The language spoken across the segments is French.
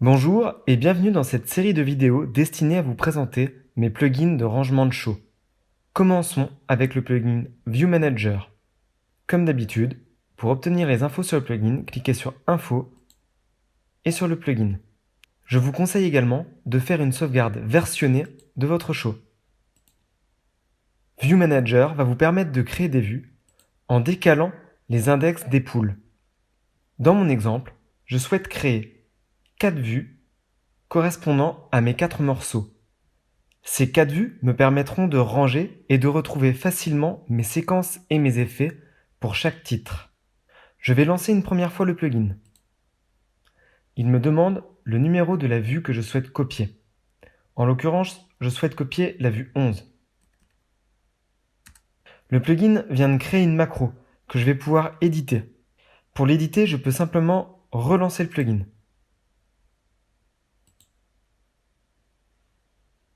Bonjour et bienvenue dans cette série de vidéos destinée à vous présenter mes plugins de rangement de show. Commençons avec le plugin View Manager. Comme d'habitude, pour obtenir les infos sur le plugin, cliquez sur Info et sur le plugin. Je vous conseille également de faire une sauvegarde versionnée de votre show. View Manager va vous permettre de créer des vues en décalant les index des poules. Dans mon exemple, je souhaite créer 4 vues correspondant à mes 4 morceaux. Ces 4 vues me permettront de ranger et de retrouver facilement mes séquences et mes effets pour chaque titre. Je vais lancer une première fois le plugin. Il me demande le numéro de la vue que je souhaite copier. En l'occurrence, je souhaite copier la vue 11. Le plugin vient de créer une macro que je vais pouvoir éditer. Pour l'éditer, je peux simplement relancer le plugin.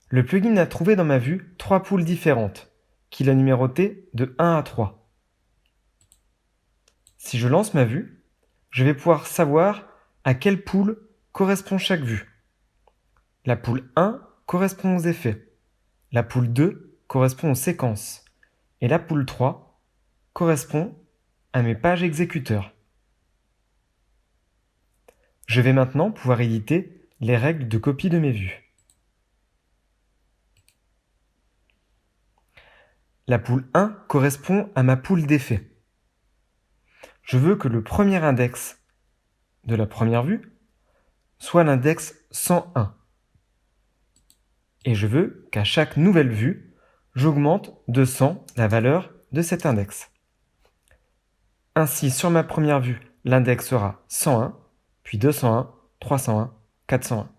Le plugin a trouvé dans ma vue 3 poules différentes, qu'il a numérotées de 1 à 3. Si je lance ma vue, je vais pouvoir savoir à quelle poule correspond chaque vue. La poule 1 correspond aux effets, la poule 2 correspond aux séquences, et la poule 3 correspond à mes pages exécuteurs. Je vais maintenant pouvoir éditer les règles de copie de mes vues. La poule 1 correspond à ma poule d'effets. Je veux que le premier index de la première vue soit l'index 101. Et je veux qu'à chaque nouvelle vue, j'augmente de 100 la valeur de cet index. Ainsi, sur ma première vue, l'index sera 101, puis 201, 301, 401.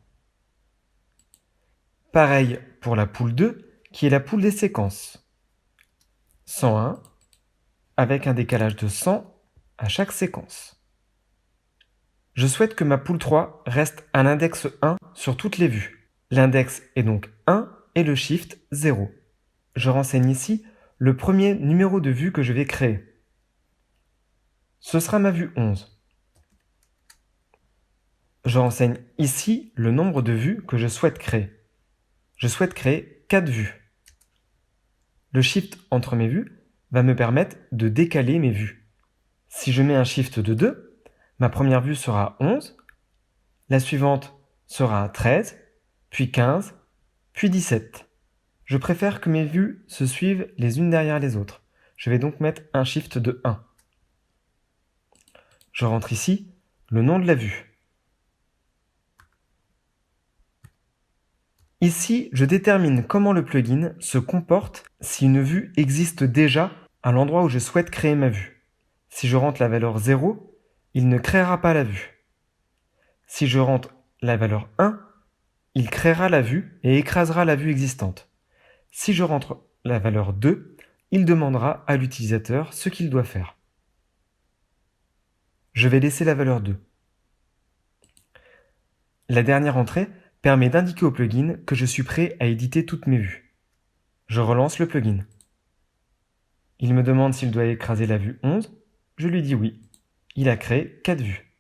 Pareil pour la poule 2, qui est la poule des séquences. 101, avec un décalage de 100 à chaque séquence. Je souhaite que ma poule 3 reste à l'index 1 sur toutes les vues. L'index est donc 1 et le shift 0. Je renseigne ici le premier numéro de vue que je vais créer. Ce sera ma vue 11. Je renseigne ici le nombre de vues que je souhaite créer. Je souhaite créer 4 vues. Le shift entre mes vues va me permettre de décaler mes vues. Si je mets un shift de 2, ma première vue sera 11, la suivante sera 13, puis 15, puis 17. Je préfère que mes vues se suivent les unes derrière les autres. Je vais donc mettre un shift de 1. Je rentre ici le nom de la vue. Ici, je détermine comment le plugin se comporte si une vue existe déjà à l'endroit où je souhaite créer ma vue. Si je rentre la valeur 0, il ne créera pas la vue. Si je rentre la valeur 1, il créera la vue et écrasera la vue existante. Si je rentre la valeur 2, il demandera à l'utilisateur ce qu'il doit faire. Je vais laisser la valeur 2. La dernière entrée permet d'indiquer au plugin que je suis prêt à éditer toutes mes vues. Je relance le plugin. Il me demande s'il doit écraser la vue 11. Je lui dis oui. Il a créé 4 vues.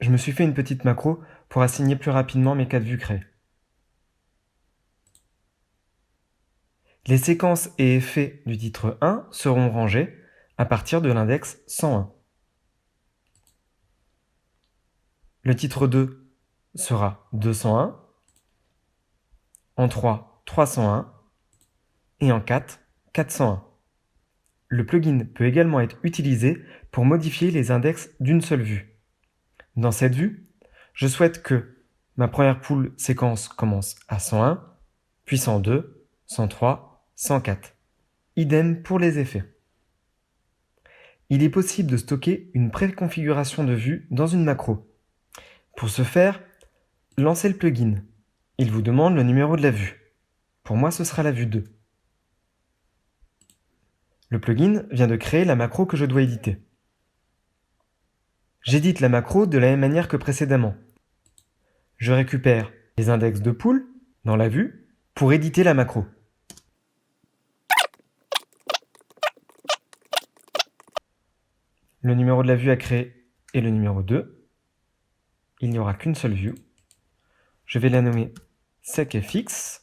Je me suis fait une petite macro pour assigner plus rapidement mes 4 vues créées. Les séquences et effets du titre 1 seront rangés à partir de l'index 101. Le titre 2 sera 201, en 3, 301 et en 4, 401. Le plugin peut également être utilisé pour modifier les index d'une seule vue. Dans cette vue, je souhaite que ma première poule séquence commence à 101, puis 102, 103, 104. Idem pour les effets. Il est possible de stocker une préconfiguration de vue dans une macro. Pour ce faire, lancez le plugin. Il vous demande le numéro de la vue. Pour moi, ce sera la vue 2. Le plugin vient de créer la macro que je dois éditer. J'édite la macro de la même manière que précédemment. Je récupère les index de poule dans la vue pour éditer la macro. Le numéro de la vue à créer est le numéro 2. il n'y aura qu'une seule vue. Je vais la nommer secFX.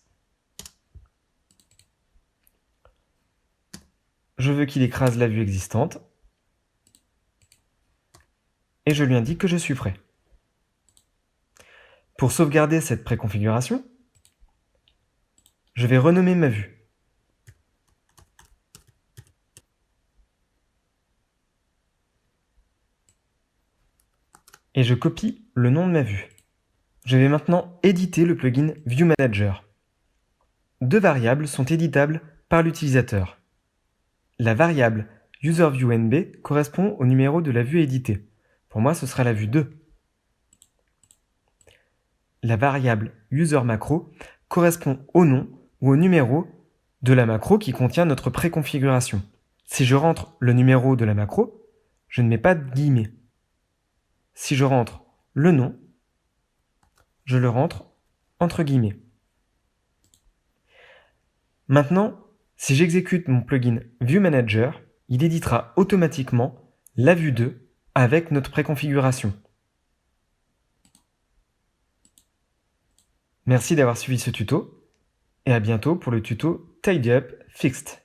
Je veux qu'il écrase la vue existante. Et je lui indique que je suis prêt. Pour sauvegarder cette préconfiguration, je vais renommer ma vue. Et je copie le nom de ma vue. Je vais maintenant éditer le plugin View Manager. Deux variables sont éditables par l'utilisateur. La variable userViewNB correspond au numéro de la vue éditée. Pour moi, ce sera la vue 2. La variable userMacro correspond au nom ou au numéro de la macro qui contient notre préconfiguration. Si je rentre le numéro de la macro, je ne mets pas de guillemets. Si je rentre le nom, je le rentre entre guillemets. Maintenant, si j'exécute mon plugin View Manager, il éditera automatiquement la vue 2 avec notre préconfiguration. Merci d'avoir suivi ce tuto et à bientôt pour le tuto Tidy Up Fixed.